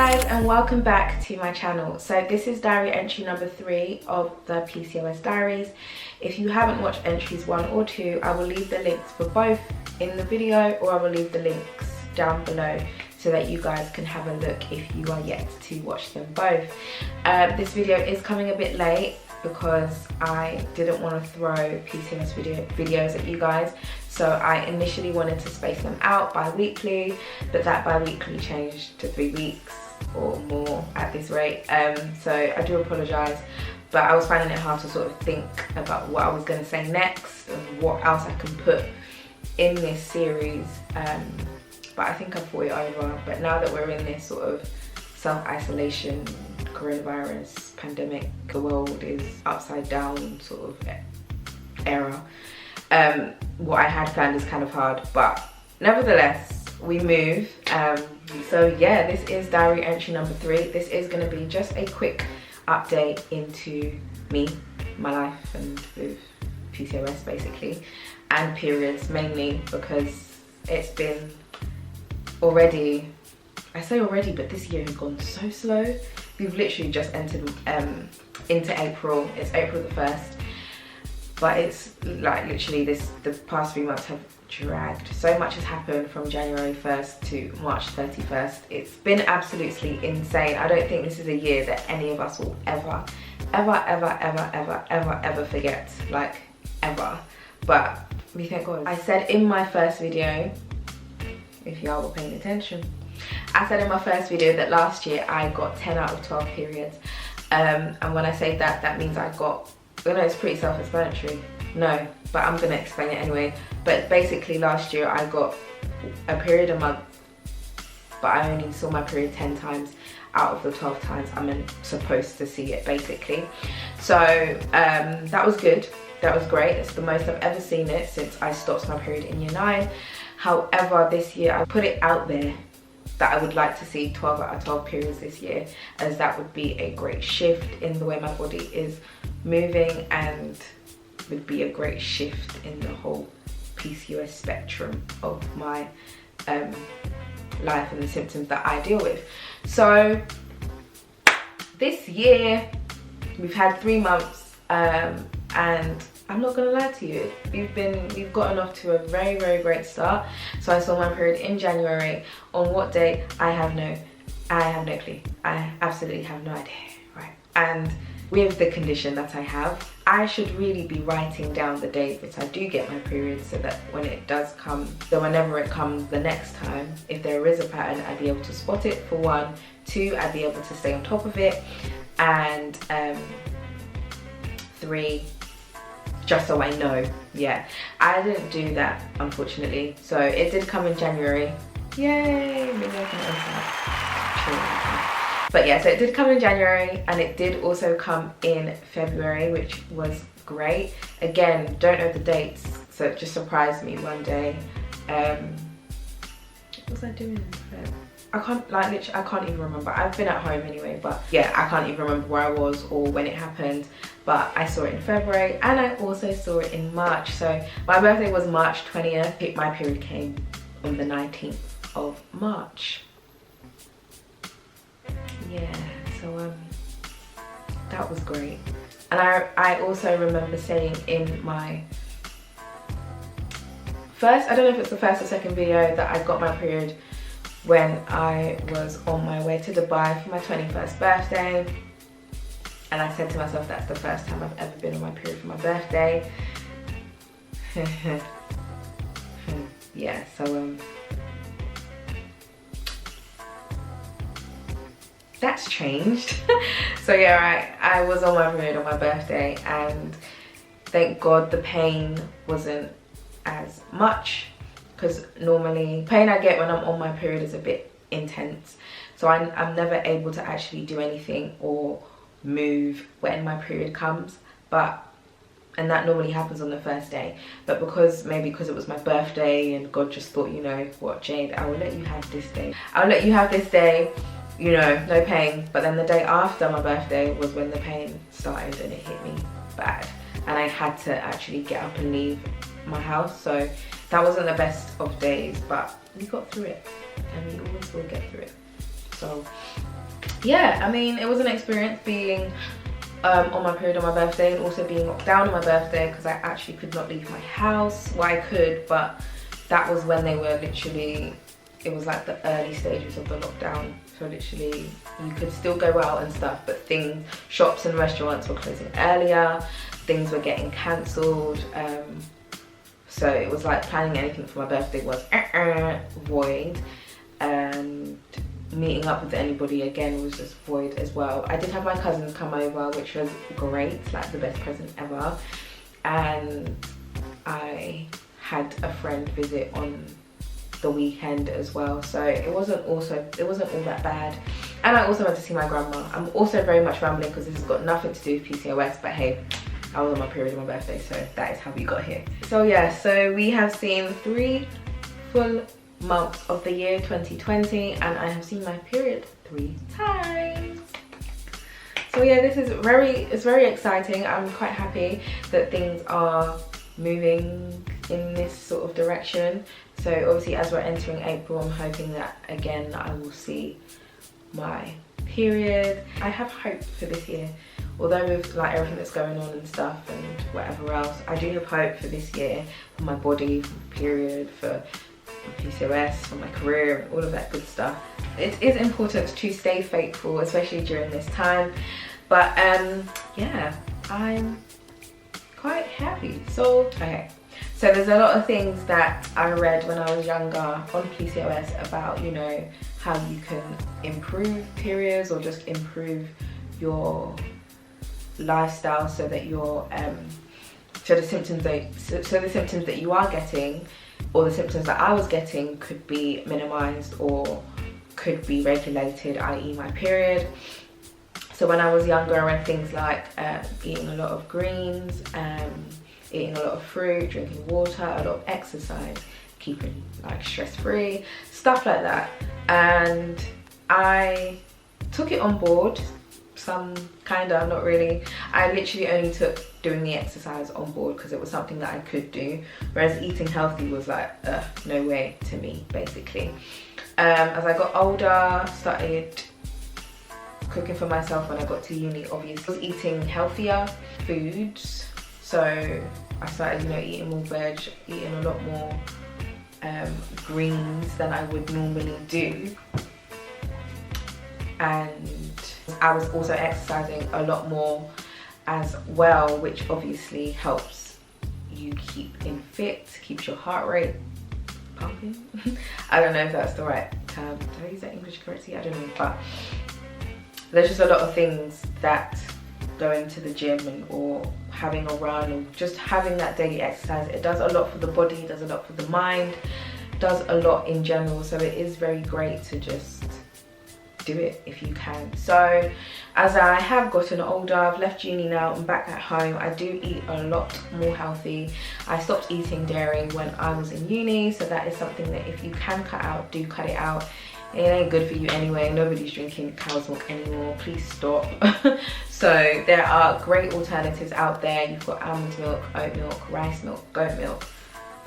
guys, and welcome back to my channel. So this is diary entry number 3 of the PCOS diaries. If you haven't watched entries 1 or 2, I will leave the links for both in the video, or I will leave the links down below so that you guys can have a look if you are yet to watch them both. This video is coming a bit late because I didn't want to throw PCOS videos at you guys. So I initially wanted to space them out bi-weekly, but that bi-weekly changed to 3 weeks or more at this rate. So I do apologise, but I was finding it hard to sort of think about what I was going to say next and what else I can put in this series. But I think I thought it over. But now that we're in this sort of self-isolation, coronavirus, pandemic, the world is upside down sort of era. What I had planned is kind of hard, but nevertheless, we move. So yeah, this is diary entry number 3. This is going to be just a quick update into me, my life, and with PCOS basically, and periods mainly, because it's been already, I say already, but this year has gone so slow. We've literally just entered into April. It's April the 1st. But it's like literally the past 3 months have dragged. So much has happened from January 1st to March 31st. It's been absolutely insane. I don't think this is a year that any of us will ever forget, like ever. But we thank God. I said in my first video, if y'all were paying attention, I said in my first video that last year I got 10 out of 12 periods. And when I say that, that means I got, I know it's pretty self-explanatory, no, but I'm gonna explain it anyway. But basically last year I got a period a month, but I only saw my period 10 times out of the 12 times I'm supposed to see it basically. So that was good, that was great. It's the most I've ever seen it since I stopped my period in year 9. However, this year I put it out there that I would like to see 12 out of 12 periods this year, as that would be a great shift in the way my body is moving and would be a great shift in the whole PCOS spectrum of my life and the symptoms that I deal with. So this year we've had 3 months, and I'm not gonna lie to you, we've gotten off to a very great start. So I saw my period in January. On what day, I have no clue. I absolutely have no idea, right? And with the condition that I have, I should really be writing down the days that I do get my period, so that when it does come, so whenever it comes the next time, if there is a pattern, I'd be able to spot it, for 1. 2, I'd be able to stay on top of it, and 3, just so I know. Yeah, I didn't do that, unfortunately. So it did come in January. Yay! Maybe I can answer that. But yeah, so it did come in January, and it did also come in February, which was great. Again, don't know the dates, so it just surprised me one day. What was I doing in Feb? I can't, like, literally, I can't even remember. I've been at home anyway, but yeah, I can't even remember where I was or when it happened. But I saw it in February, and I also saw it in March. So my birthday was March 20th. My period came on the 19th of March. Yeah, so that was great. And I also remember saying in my first, I don't know if it's the first or second video, that I got my period when I was on my way to Dubai for my 21st birthday. And I said to myself, that's the first time I've ever been on my period for my birthday. Yeah, so that's changed. So yeah, I was on my period on my birthday, and thank God the pain wasn't as much, because normally pain I get when I'm on my period is a bit intense. So I'm never able to actually do anything or move when my period comes, and that normally happens on the first day. But maybe because it was my birthday, and God just thought, you know what, Jade, I will let you have this day. I'll let you have this day, you know, no pain. But then the day after my birthday was when the pain started, and it hit me bad, and I had to actually get up and leave my house. So that wasn't the best of days, but we got through it, and we always will get through it. So yeah, I mean, it was an experience being on my period on my birthday, and also being locked down on my birthday, because I actually could not leave my house. Well, I could, but that was when they were literally, it was like the early stages of the lockdown. So literally you could still go out and stuff, but shops and restaurants were closing earlier, things were getting cancelled. So it was like planning anything for my birthday was void, and meeting up with anybody again was just void as well. I did have my cousins come over, which was great, like the best present ever, and I had a friend visit on the weekend as well, so it wasn't all that bad. And I also went to see my grandma. I'm also very much rambling because this has got nothing to do with PCOS, but hey, I was on my period on my birthday, so that is how we got here. So yeah, so we have seen 3 full months of the year 2020, and I have seen my period 3 times. So yeah, this is very exciting. I'm quite happy that things are moving in this sort of direction. So obviously as we're entering April, I'm hoping that again I will see my period. I have hope for this year, although with like everything that's going on and stuff and whatever else, I do have hope for this year, for my body, for my period, for PCOS, for my career, and all of that good stuff. It is important to stay faithful, especially during this time. But yeah, I'm quite happy. So okay, so there's a lot of things that I read when I was younger on PCOS about, you know, how you can improve periods or just improve your lifestyle so that you're so the symptoms that you are getting, or the symptoms that I was getting, could be minimized or could be regulated, i.e. my period. So when I was younger, I read things like eating a lot of greens, eating a lot of fruit, drinking water, a lot of exercise, keeping like stress-free, stuff like that. And I took it on board, some kinda, not really. I literally only took doing the exercise on board because it was something that I could do, whereas eating healthy was like no way to me, basically. As I got older, started cooking for myself when I got to uni, obviously. I was eating healthier foods, so I started, you know, eating more veg, eating a lot more greens than I would normally do. And I was also exercising a lot more as well, which obviously helps you keep in fit, keeps your heart rate pumping. I don't know if that's the right term. Did I use that English correctly? I don't know, but there's just a lot of things that going to the gym or having a run or just having that daily exercise, it does a lot for the body, it does a lot for the mind, does a lot in general. So it is very great to just do it if you can. So as I have gotten older, I've left uni now, I'm back at home, I do eat a lot more healthy. I stopped eating dairy when I was in uni, so that is something that if you can cut out, do cut it out. It ain't good for you anyway. Nobody's drinking cow's milk anymore, please stop. So there are great alternatives out there. You've got almond milk, oat milk, rice milk, goat milk.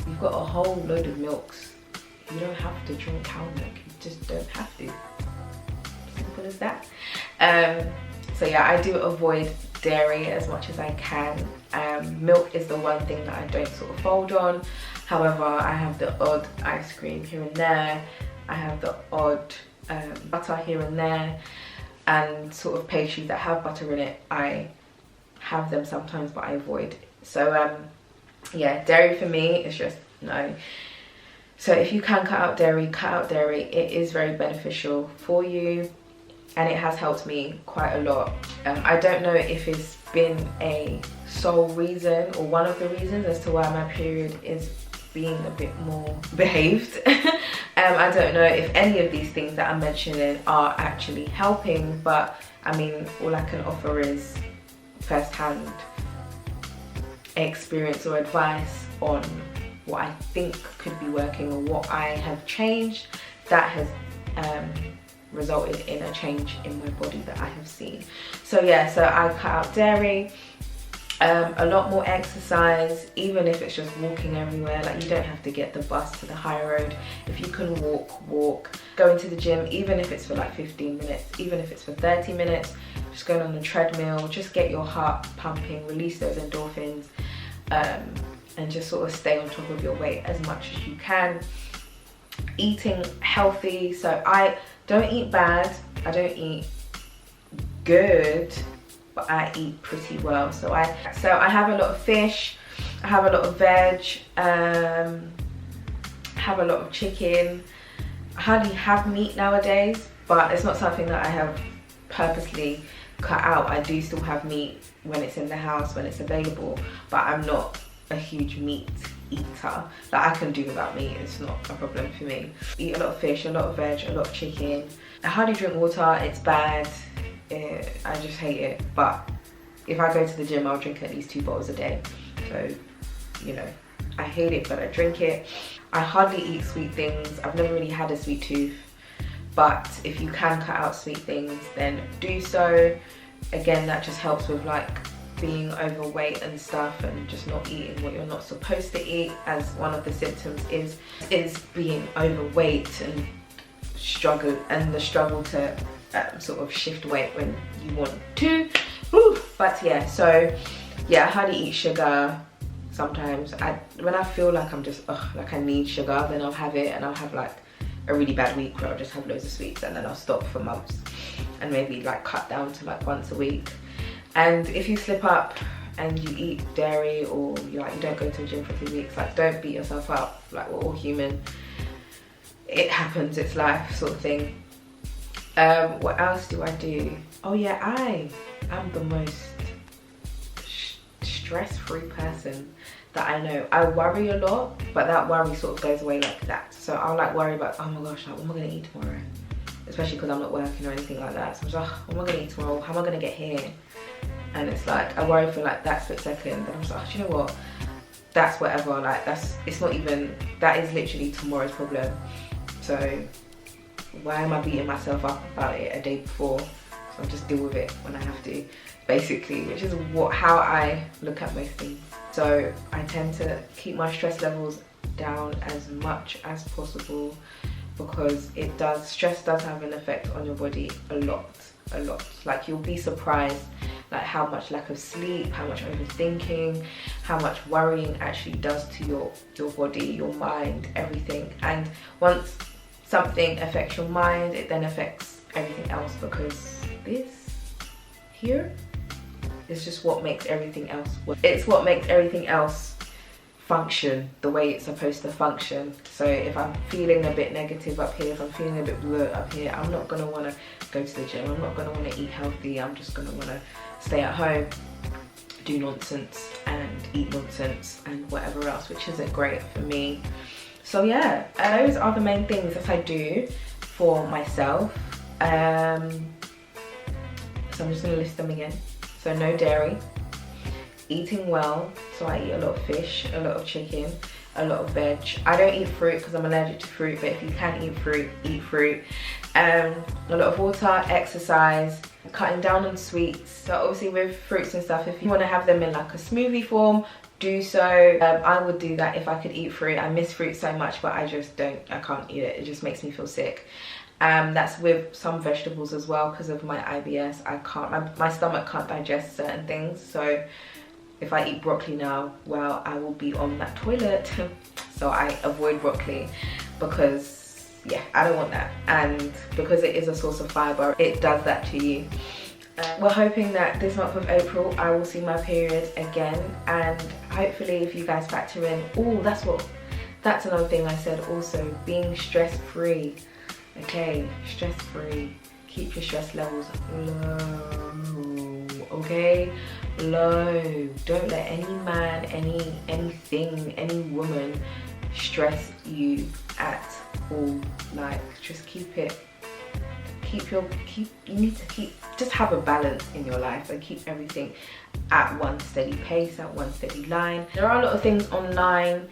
You've got a whole load of milks. You don't have to drink cow milk, you just don't have to. Simple as that. So yeah, I do avoid dairy as much as I can. Milk is the one thing that I don't sort of fold on. However, I have the odd ice cream here and there. I have the odd butter here and there, and sort of pastries that have butter in it, I have them sometimes, but I avoid. So yeah, dairy for me is just no. So if you can cut out dairy, cut out dairy. It is very beneficial for you, and it has helped me quite a lot. I don't know if it's been a sole reason or one of the reasons as to why my period is being a bit more behaved. I don't know if any of these things that I'm mentioning are actually helping, but I mean, all I can offer is first-hand experience or advice on what I think could be working or what I have changed that has resulted in a change in my body that I have seen. So yeah, so I cut out dairy. A lot more exercise, even if it's just walking everywhere. Like, you don't have to get the bus to the high road. If you can walk. Going to the gym, even if it's for like 15 minutes, even if it's for 30 minutes, just going on the treadmill, just get your heart pumping, release those endorphins, and just sort of stay on top of your weight as much as you can. Eating healthy, so I don't eat bad, I don't eat good, but I eat pretty well. So I have a lot of fish, I have a lot of veg, have a lot of chicken. I hardly have meat nowadays, but it's not something that I have purposely cut out. I do still have meat when it's in the house, when it's available, but I'm not a huge meat eater. Like, I can do without meat, it's not a problem for me. Eat a lot of fish, a lot of veg, a lot of chicken. I hardly drink water, it's bad. I just hate it, but if I go to the gym, I'll drink at least 2 bottles a day. So, you know, I hate it, but I drink it. I hardly eat sweet things. I've never really had a sweet tooth, but if you can cut out sweet things, then do so. Again, that just helps with like being overweight and stuff, and just not eating what you're not supposed to eat, as one of the symptoms is being overweight and the struggle to sort of shift weight when you want to. Woo! But yeah, so yeah, I hardly eat sugar. Sometimes when I feel like I'm just like I need sugar, then I'll have it, and I'll have like a really bad week where I'll just have loads of sweets, and then I'll stop for months and maybe like cut down to like once a week. And if you slip up and you eat dairy, or you don't go to the gym for 2 weeks, like, don't beat yourself up. Like, we're all human, it happens, it's life, sort of thing. What else do I do? Oh yeah, I am the most stress-free person that I know. I worry a lot, but that worry sort of goes away like that. So I'll like worry about, oh my gosh, like, what am I gonna eat tomorrow? Especially because I'm not working or anything like that. So I'm just like, what am I gonna eat tomorrow? How am I gonna get here? And it's like, I worry for like that split second, and I'm just like, oh, do you know what? That's whatever, like, it's not even, that is literally tomorrow's problem. So why am I beating myself up about it a day before? So I'll just deal with it when I have to, basically, which is how I look at most things. So I tend to keep my stress levels down as much as possible, because stress does have an effect on your body a lot. Like, you'll be surprised like how much lack of sleep, how much overthinking, how much worrying actually does to your body, your mind, everything. And once something affects your mind, it then affects everything else, because this here is just what makes everything else work. It's what makes everything else function the way it's supposed to function. So if I'm feeling a bit negative up here, if I'm feeling a bit blue up here, I'm not gonna wanna go to the gym, I'm not gonna wanna eat healthy, I'm just gonna wanna stay at home, do nonsense and eat nonsense and whatever else, which isn't great for me. So yeah, those are the main things that I do for myself. So I'm just gonna list them again. So no dairy, eating well, so I eat a lot of fish, a lot of chicken, a lot of veg. I don't eat fruit because I'm allergic to fruit, but if you can eat fruit, eat fruit. A lot of water, exercise, cutting down on sweets. So obviously with fruits and stuff, if you want to have them in like a smoothie form, do so. I would do that if I could eat fruit. I miss fruit so much, but I can't eat it. It just makes me feel sick. That's with some vegetables as well, because of my IBS. My stomach can't digest certain things. So if I eat broccoli now, well, I will be on that toilet. So I avoid broccoli, because yeah, I don't want that. And because it is a source of fiber, it does that to you. We're hoping that this month of April I will see my period again, and hopefully if you guys factor in, that's another thing I said also, being stress-free. Okay, stress-free. Keep your stress levels low, okay? Low. Don't let any man, anything, any woman stress you at all. Like, just just have a balance in your life and keep everything at one steady pace, at one steady line. There are a lot of things online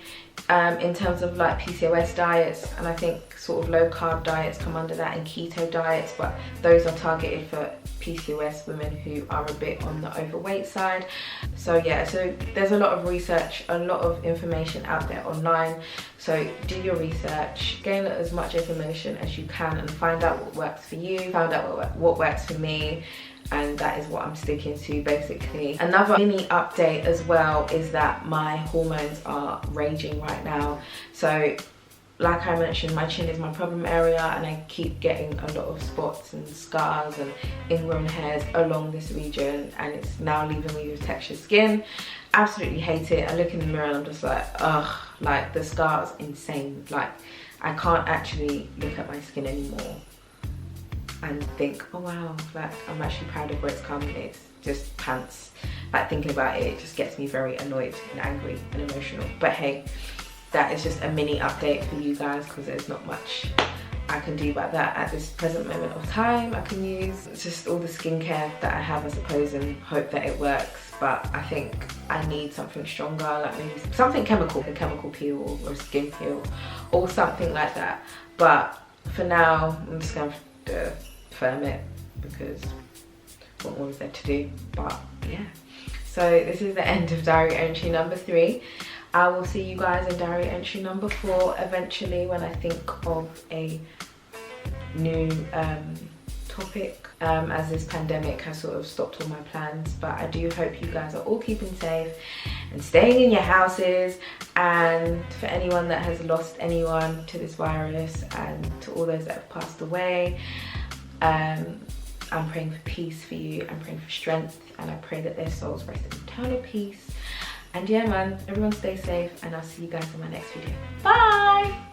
in terms of like PCOS diets, and I think sort of low carb diets come under that, and keto diets, but those are targeted for PCOS women who are a bit on the overweight side. So yeah, so there's a lot of research, a lot of information out there online. So do your research, gain as much information as you can, and find out what works for you, find out what works for me, and that is what I'm sticking to basically. Another mini update as well is that my hormones are raging right now. So like I mentioned, my chin is my problem area, and I keep getting a lot of spots and scars and ingrown hairs along this region, and it's now leaving me with textured skin. Absolutely hate it. I look in the mirror and I'm just like, ugh, like the scar's insane. Like I can't actually look at my skin anymore and think, oh wow, like I'm actually proud of where it's come. It's just pants. Like thinking about it, it just gets me very annoyed and angry and emotional. But hey, that is just a mini update for you guys, because there's not much I can do about that at this present moment of time. I can use just all the skincare that I have, I suppose, and hope that it works. But I think I need something stronger, like maybe something chemical, a chemical peel or a skin peel or something like that. But for now, I'm just going to firm it because what more is there to do? But yeah, so this is the end of diary entry number 3. I will see you guys in diary entry number 4 eventually, when I think of a new topic, as this pandemic has sort of stopped all my plans. But I do hope you guys are all keeping safe and staying in your houses, and for anyone that has lost anyone to this virus, and to all those that have passed away, I'm praying for peace for you. I'm praying for strength, and I pray that their souls rest in eternal peace. And yeah man, everyone stay safe, and I'll see you guys in my next video. Bye!